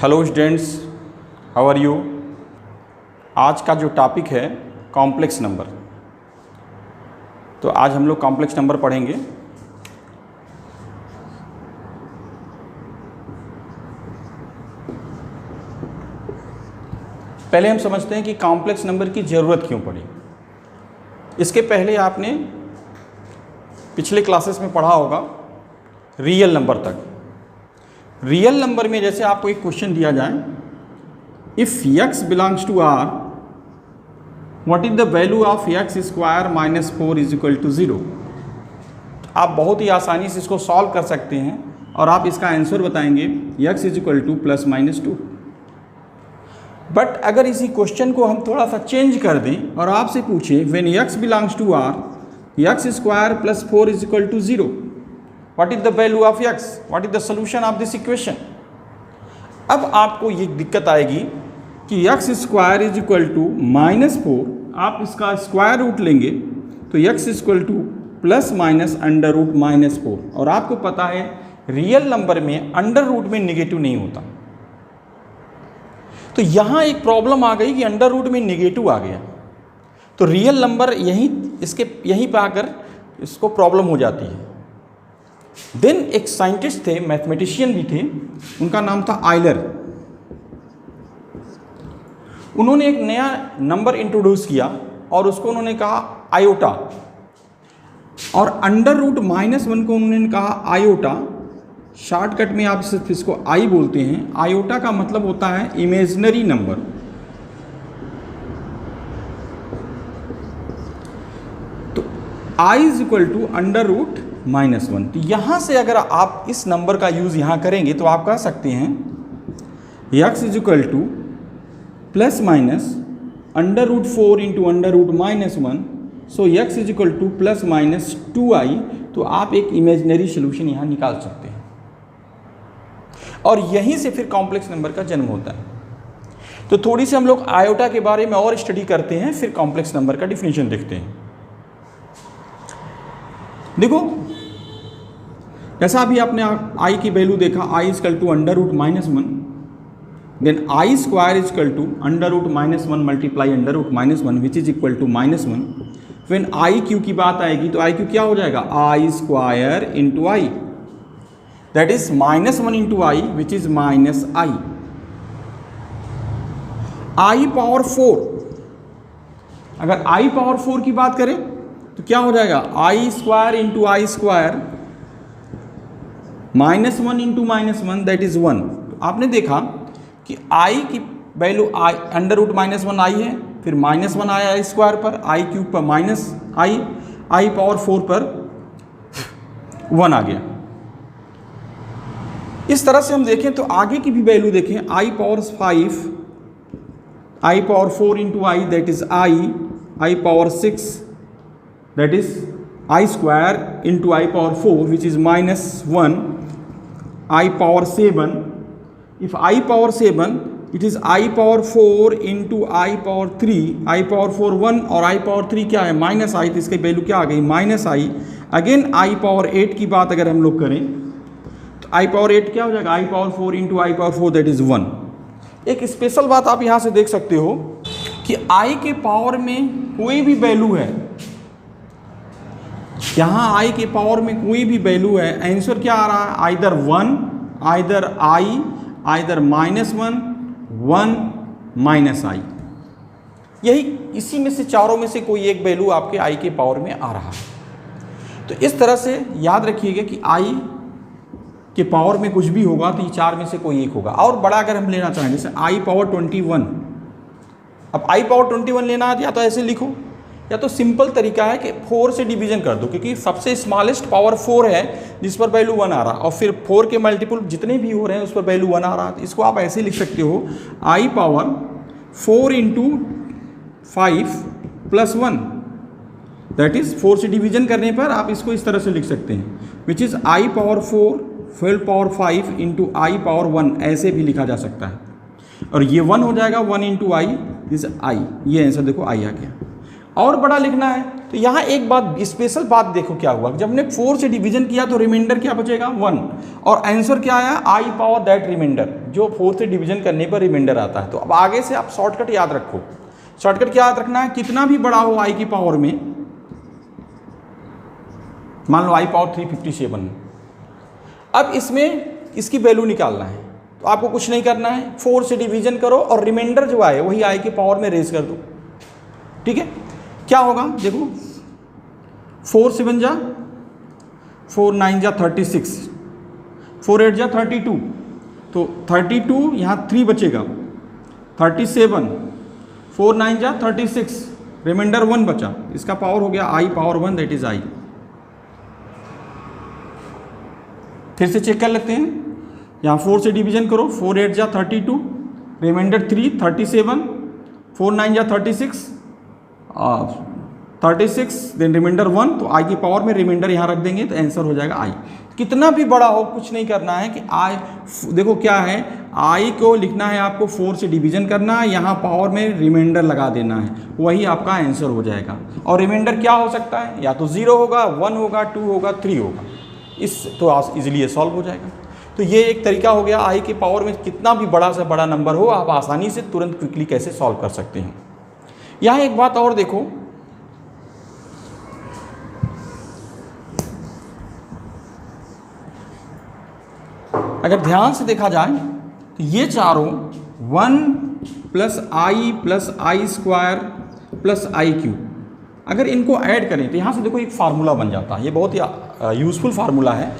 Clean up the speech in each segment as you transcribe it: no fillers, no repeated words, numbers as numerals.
Hello students, how are you. आज का जो टॉपिक है कॉम्प्लेक्स नंबर। तो आज हम लोग कॉम्प्लेक्स नंबर पढ़ेंगे। पहले हम समझते हैं कि कॉम्प्लेक्स नंबर की ज़रूरत क्यों पड़ी। इसके पहले आपने पिछले क्लासेस में पढ़ा होगा रियल नंबर तक। रियल नंबर में जैसे आपको एक क्वेश्चन दिया जाए, if x belongs to r, what is the value of x square minus 4 is equal to 0। आप बहुत ही आसानी से इसको सॉल्व कर सकते हैं और आप इसका आंसर बताएंगे x is equal to plus minus 2। But अगर इसी क्वेश्चन को हम थोड़ा सा चेंज कर दें और आपसे पूछें when x belongs to r, x square plus 4 is equal to 0, What is the value of x? What is the solution of this equation? अब आपको ये दिक्कत आएगी कि x square is equal to minus 4, आप इसका स्क्वायर रूट लेंगे तो x equal to plus minus under root minus 4। और आपको पता है रियल नंबर में अंडर रूट में निगेटिव नहीं होता। तो यहाँ एक प्रॉब्लम आ गई कि अंडर रूट में निगेटिव आ गया, तो रियल नंबर यहीं पर आकर इसको प्रॉब्लम हो जाती है। देन एक साइंटिस्ट थे, मैथमेटिशियन भी थे, उनका नाम था आयलर। उन्होंने एक नया नंबर इंट्रोड्यूस किया और उसको उन्होंने कहा आयोटा, और अंडर रूट माइनस 1 को उन्होंने कहा आयोटा। शॉर्टकट में आप सिर्फ इसको आई बोलते हैं। आयोटा का मतलब होता है इमेजिनरी नंबर। तो i is equal to under root minus 1। तो यहाँ से अगर आप इस नंबर का यूज़ यहाँ करेंगे तो आप कह सकते हैं x is equal to plus minus under root 4 into under root minus 1, so x is equal to plus minus 2i। तो आप एक इमेजिनरी सोल्यूशन यहाँ निकाल सकते हैं और यहीं से फिर कॉम्प्लेक्स नंबर का जन्म होता है। तो थोड़ी सी हम लोग आयोटा के बारे में और स्टडी करते हैं, फिर कॉम्प्लेक्स नंबर का डिफिनेशन देखते हैं। देखो, जैसा अभी आपने आई की वैल्यू देखा, i is equal to under root minus 1, then i square is equal to under root minus 1 multiply under root minus 1 which is equal to minus 1। When i cube की बात आएगी तो आई क्यू क्या हो जाएगा, i square into i, that is minus 1 into i which is minus i. I power 4, अगर आई power 4 की बात करें तो क्या हो जाएगा, i square into i square minus 1 into minus 1 that is 1। तो आपने देखा कि आई की value i under root minus 1 i है, फिर माइनस 1 आया आई स्क्वायर पर, आई क्यूब पर माइनस आई, आई पावर 4 पर 1 आ गया। इस तरह से हम देखें तो आगे की भी वैल्यू देखें, i power 5, i power 4 into i that is i power 6 that is I square into I power 4 which is minus 1, I power 7. If I power 7 it is I power 4 into I power 3, I power 4 1 और I power 3 क्या है minus आई, तो इसकी value क्या आ गई minus I. Again I power 8 की बात अगर हम लोग करें तो I power 8 क्या हो जाएगा, I power 4 into I power 4 that is 1। एक स्पेशल बात आप यहाँ से देख सकते हो कि I के पावर में कोई भी वैल्यू है, यहाँ आई के पावर में कोई भी वैल्यू है, आंसर क्या आ रहा है, either 1, either i, either minus 1, 1 minus i. यही इसी में से चारों में से कोई एक वैल्यू आपके आई के पावर में आ रहा है। तो इस तरह से याद रखिएगा कि आई के पावर में कुछ भी होगा तो ये चार में से कोई एक होगा। और बड़ा अगर हम लेना चाहें जैसे आई पावर 21, अब आई पावर 21 लेना है या तो ऐसे लिखो, या तो सिंपल तरीका है कि 4 से डिवीजन कर दो, क्योंकि सबसे स्मॉलेस्ट पावर 4 है जिस पर वैल्यू 1 आ रहा है, और फिर 4 के मल्टीपल जितने भी हो रहे हैं उस पर वैल्यू 1 आ रहा है। तो इसको आप ऐसे लिख सकते हो, i power 4 into 5 plus 1, that is 4 से डिवीजन करने पर आप इसको इस तरह से लिख सकते हैं, विच इज़ आई पावर 4 फिर पावर 5 इंटू आई पावर 1, ऐसे भी लिखा जा सकता है। और ये 1 हो जाएगा 1 इंटू आई, दिस आई, ये आंसर देखो आई आ गया। और बड़ा लिखना है तो यहाँ एक बात स्पेशल बात देखो क्या हुआ, जब हमने 4 से डिवीजन किया तो रिमाइंडर क्या बचेगा 1, और आंसर क्या आया आई पावर दैट रिमाइंडर, जो 4 से डिवीजन करने पर रिमाइंडर आता है। तो अब आगे से आप शॉर्टकट याद रखो। शॉर्टकट क्या याद रखना है, कितना भी बड़ा हो i की पावर में, मान लो i पावर 357, अब इसमें इसकी वैल्यू निकालना है। तो आपको कुछ नहीं करना है, 4 से डिवीजन करो और रिमाइंडर जो आए वही i की पावर में रेज कर दो। ठीक है, क्या होगा देखो, 4 7 जा 4 9 जा 36, 4 8 जा 32, तो 32 यहाँ 3 बचेगा, 37, 4 9 जा 36, रिमाइंडर 1 बचा, इसका पावर हो गया i power 1 that is i। फिर से चेक कर लेते हैं, यहाँ 4 से डिवीजन करो, 4 8 जा 32, रिमाइंडर 3 37, 4 9 जा 36, 36 देन रिमाइंडर 1, तो i की पावर में रिमाइंडर यहाँ रख देंगे तो आंसर हो जाएगा i। कितना भी बड़ा हो कुछ नहीं करना है कि i, देखो क्या है, i को लिखना है आपको 4 से डिवीजन करना है, यहाँ पावर में रिमाइंडर लगा देना है, वही आपका आंसर हो जाएगा। और रिमाइंडर क्या हो सकता है, या तो 0 होगा, 1 होगा, 2 होगा, 3 होगा, इस तो इजीली ये सॉल्व हो जाएगा। तो ये एक तरीका हो गया i की पावर में कितना भी बड़ा से बड़ा नंबर हो आप आसानी से तुरंत क्विकली कैसे सॉल्व कर सकते हैं। यहाँ एक बात और देखो, अगर ध्यान से देखा जाए तो ये चारों 1 plus i square plus I cube, अगर इनको ऐड करें तो यहाँ से देखो एक फार्मूला बन जाता है। ये बहुत ही यूजफुल फार्मूला है।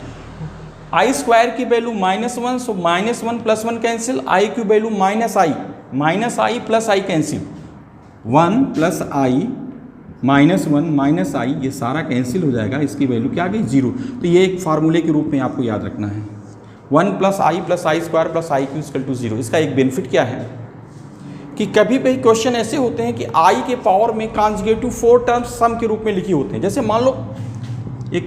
आई स्क्वायर की वैल्यू -1, सो -1 प्लस 1 कैंसिल, आई की value -i plus I cancel, 1 plus I -1 -i, ये सारा कैंसिल हो जाएगा, इसकी वैल्यू क्या आ गई 0। तो ये एक फार्मूले के रूप में आपको याद रखना है, 1 plus i square plus i q equal to 0। इसका एक बेनिफिट क्या है कि कभी भी क्वेश्चन ऐसे होते हैं कि i के पावर में कॉन्जुगेटिव 4 टर्म्स सम के रूप में लिखी होते हैं। जैसे मान लो एक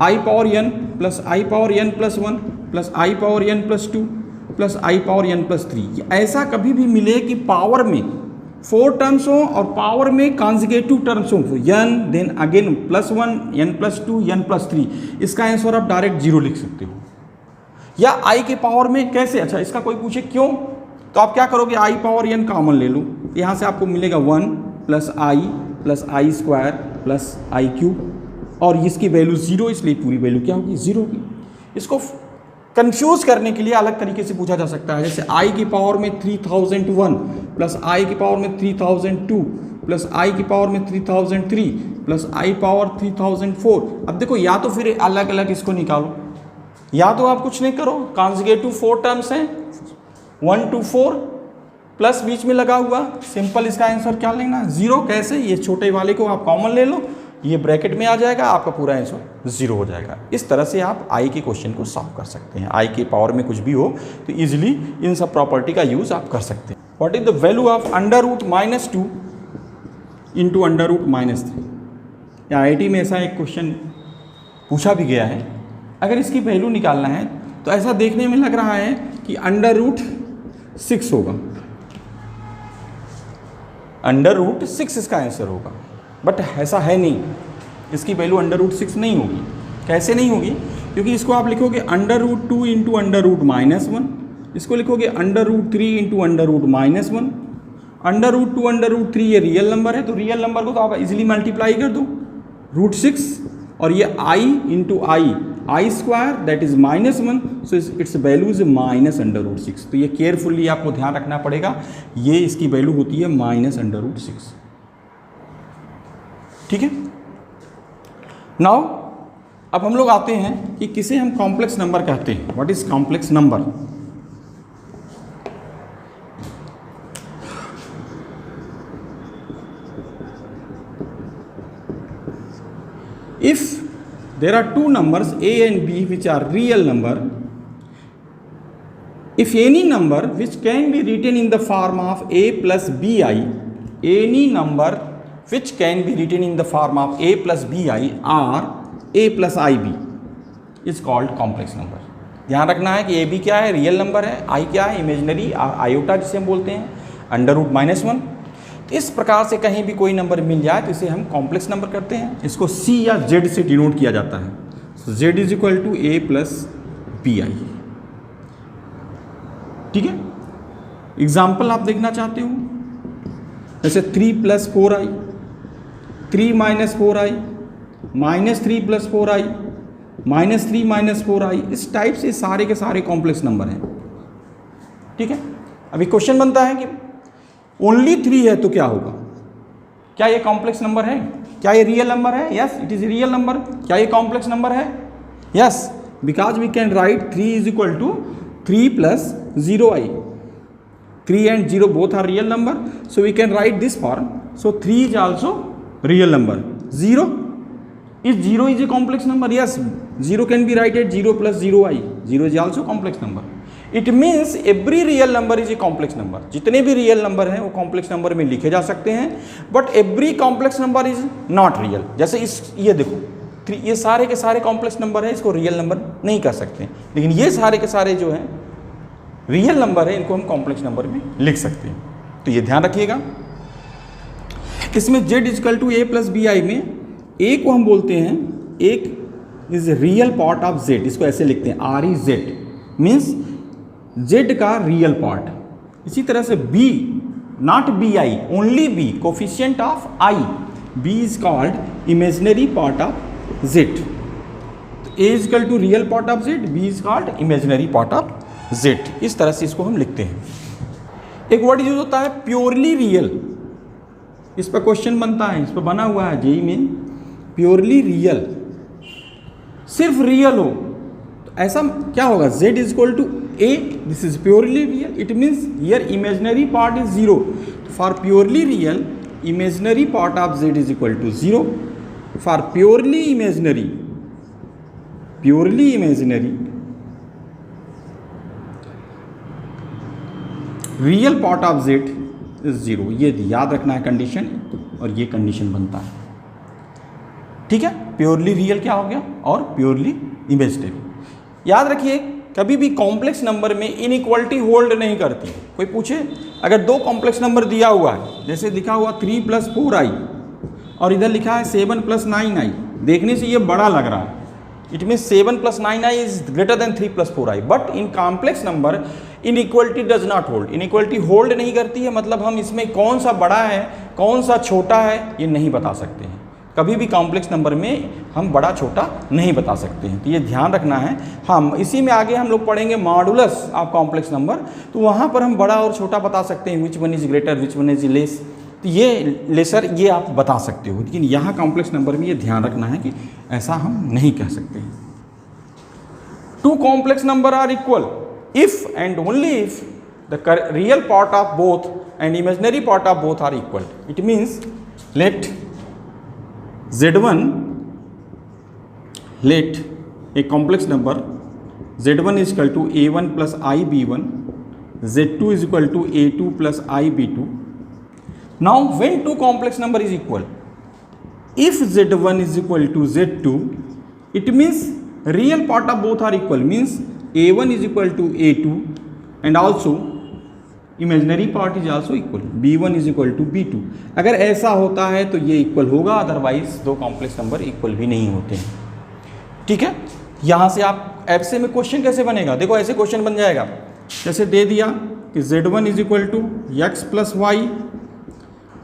i power n plus I power n plus 1 plus I power n plus 2 plus I power n plus 3, ऐसा कभी भी मिले कि पावर में 4 टर्म्स हो और पावर में कॉन्जुगेटिव टर्म्स हो, n then again plus 1 n plus 2 n plus 3, इसका आंसर आप डायरेक्ट 0 लिख सकते हो। या i के पावर में कैसे, अच्छा इसका कोई पूछे क्यों, तो आप क्या करोगे, i पावर n कॉमन ले लो, यहाँ से आपको मिलेगा 1 plus i square plus I cube, और इसकी वैल्यू 0, इसलिए पूरी वैल्यू क्या होगी 0 होगी। इसको कंफ्यूज करने के लिए अलग तरीके से पूछा जा सकता है, जैसे i की पावर में 3001 प्लस आई की पावर में 3002 प्लस आई की पावर में 3003 प्लस आई पावर 3004। अब देखो या तो फिर अलग अलग इसको निकालो, या तो आप कुछ नहीं करो, कॉन्जुगेटिव 4 टर्म्स हैं 1 to 4 प्लस बीच में लगा हुआ, सिंपल इसका आंसर क्या लेना 0। कैसे, ये छोटे वाले को आप कॉमन ले लो, ये ब्रैकेट में आ जाएगा, आपका पूरा आंसर 0 हो जाएगा। इस तरह से आप i के क्वेश्चन को सॉल्व कर सकते हैं। i के पावर में कुछ भी हो तो इजीली इन सब प्रॉपर्टी का यूज़ आप कर सकते हैं। What is the value of √-2 into √-3। या IIT में ऐसा एक क्वेश्चन पूछा भी गया है। अगर इसकी वैल्यू निकालना है तो ऐसा देखने में लग रहा है कि √6 होगा, √6 इसका आंसर होगा, बट ऐसा है नहीं, इसकी वैल्यू √6 नहीं होगी। कैसे नहीं होगी, क्योंकि इसको आप लिखोगे √2 इंटू √-1, इसको लिखोगे √3 इंटू √-1, √2 √3 ये रियल नंबर है, तो रियल नंबर को तो आप इजीली मल्टीप्लाई कर दो √6, और ये i into i square that is -1, so it's value is -√6। तो ये केयरफुली आपको ध्यान रखना पड़ेगा, ये इसकी वैल्यू होती है -√6। ठीक है, नाउ अब हम लोग आते हैं कि किसे हम कॉम्प्लेक्स नंबर कहते हैं। What is complex number. If there are two numbers a and b which are real number, if any number which can be written in the form of a plus bi, any number which can be written in the form of a plus bi or a plus ib is called complex number। ध्यान रखना है कि ab क्या है, real number है, i क्या है, imaginary iota जिसे हम बोलते हैं, √-1। इस प्रकार से कहीं भी कोई नंबर मिल जाए तो इसे हम कॉम्प्लेक्स नंबर करते हैं। इसको c या z से डिनोट किया जाता है। z is equal to a plus bi। ठीक है, एग्जाम्पल आप देखना चाहते हो, जैसे 3 + 4i, 3 - 4i, -3 + 4i, -3 - 4i, इस टाइप से सारे के सारे कॉम्प्लेक्स नंबर हैं। ठीक है, अभी क्वेश्चन बनता है कि ओनली 3 है तो क्या होगा? क्या ये कॉम्प्लेक्स नंबर है? क्या ये रियल नंबर है? Yes, it is real number. क्या ये कॉम्प्लेक्स नंबर है? Yes, because we can write 3 = 3 + 0i. 3 and 0 both are real number, so we can write this form. So 3 is also real number. 0 is a complex number. Yes, 0 can be written as 0 + 0i. 0 is also complex number. It means every real number is a complex number. जितने भी real number हैं वो complex number में लिखे जा सकते हैं, but every complex number is not real. जैसे ये देखो, ये सारे के सारे कॉम्प्लेक्स नंबर है, इसको रियल नंबर नहीं कर सकते, लेकिन ये सारे के सारे जो हैं रियल नंबर है, इनको हम कॉम्प्लेक्स नंबर में लिख सकते हैं। तो ये ध्यान रखिएगा। इसमें z = a + bi में a को हम बोलते हैं, एक is real part of z, इसको ऐसे लिखते हैं REZ, मीन्स z का रियल पार्ट। इसी तरह से b, not bi, only b, coefficient of i, b is called imaginary part of z। तो a = real part of z, b is called imaginary part of z। इस तरह से इसको हम लिखते हैं। एक वर्ड यूज होता है प्योरली रियल, इस पर क्वेश्चन बनता है, इस पर बना हुआ है जेईई में, प्योरली रियल, सिर्फ रियल हो तो ऐसा क्या होगा? z = a, this is purely real, it means here imaginary part is 0। For purely real imaginary part of z = 0। For purely imaginary real part of z is 0। ये याद रखना है कंडीशन, और ये कंडीशन बनता है। ठीक है, प्योरली रियल क्या हो गया और प्योरली इमेजिनरी। याद रखिए, कभी भी कॉम्प्लेक्स नंबर में इनइक्वालिटी होल्ड नहीं करती। कोई पूछे अगर 2 कॉम्प्लेक्स नंबर दिया हुआ है, जैसे लिखा हुआ 3 + 4i और इधर लिखा है 7 + 9i, देखने से ये बड़ा लग रहा है, it means 7 + 9i is greater than 3 + 4i, but in complex number inequality does not hold. Inequality hold नहीं करती है, मतलब हम इसमें कौन सा बड़ा है कौन सा छोटा है ये नहीं बता सकते हैं। कभी भी कॉम्प्लेक्स नंबर में हम बड़ा छोटा नहीं बता सकते हैं, तो ये ध्यान रखना है। हम इसी में आगे हम लोग पढ़ेंगे मॉडुलस ऑफ कॉम्प्लेक्स नंबर, तो वहाँ पर हम बड़ा और छोटा बता सकते हैं, which one is greater which one is less, तो ये लेसर ये आप बता सकते हो, लेकिन यहाँ कॉम्प्लेक्स नंबर में ये ध्यान रखना है कि ऐसा हम नहीं कह सकते हैं। 2 complex number are equal if and only if the real part of both and imaginary part of both are equal. It means let a complex number z1 is equal to a1 plus ib1, z2 is equal to a2 plus ib2. Now when 2 complex number is equal, if z1 is equal to z2, it means real part of both are equal, means a1 is equal to a2 and also imaginary part is also equal, b1 is equal to b2। अगर ऐसा होता है तो ये equal होगा, otherwise 2 complex number equal भी नहीं होते हैं। ठीक है, यहाँ से आप ऐसे में क्वेश्चन कैसे बनेगा, देखो ऐसे क्वेश्चन बन जाएगा, जैसे दे दिया कि z1 is equal to x plus y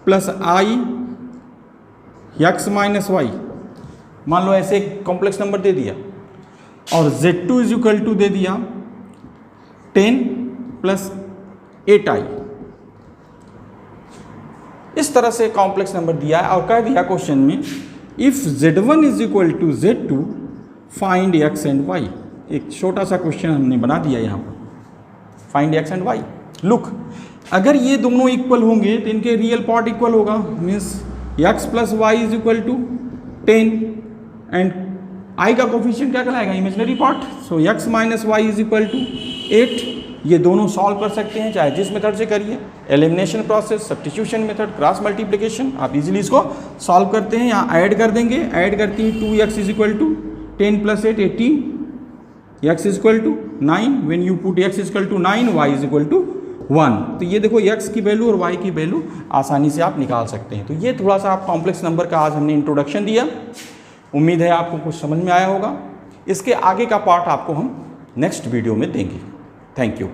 plus i x minus y, मान लो ऐसे कॉम्प्लेक्स नंबर दे दिया, और z2 इज इक्वल टू दे दिया 10 + 8i। इस तरह से कॉम्प्लेक्स नंबर दिया है और कह दिया क्वेश्चन में if z1 is equal to z2 find x and y। एक छोटा सा क्वेश्चन हमने बना दिया यहाँ पर, find x and y। Look, अगर ये दोनों इक्वल होंगे तो इनके रियल पार्ट इक्वल होगा, means x + y is equal to 10 and i का कोफिशिएंट क्या कहलाएगा, imaginary part, so x - y is equal to 8। ये दोनों सॉल्व कर सकते हैं, चाहे जिस मेथड से करिए, elimination process, substitution method, cross multiplication, आप इजीली इसको सॉल्व करते हैं। यहाँ ऐड कर देंगे, ऐड करते हैं 2x is equal to 10 + 8 18, x is equal to 9, when you put x is equal to 9 y is equal to 1। तो ये देखो x की वैल्यू और y की वैल्यू आसानी से आप निकाल सकते हैं। तो ये थोड़ा सा आप कॉम्प्लेक्स नंबर का आज हमने इंट्रोडक्शन दिया, उम्मीद है आपको कुछ समझ में आया होगा। इसके आगे का पार्ट आपको हम नेक्स्ट वीडियो में देंगे। Thank you.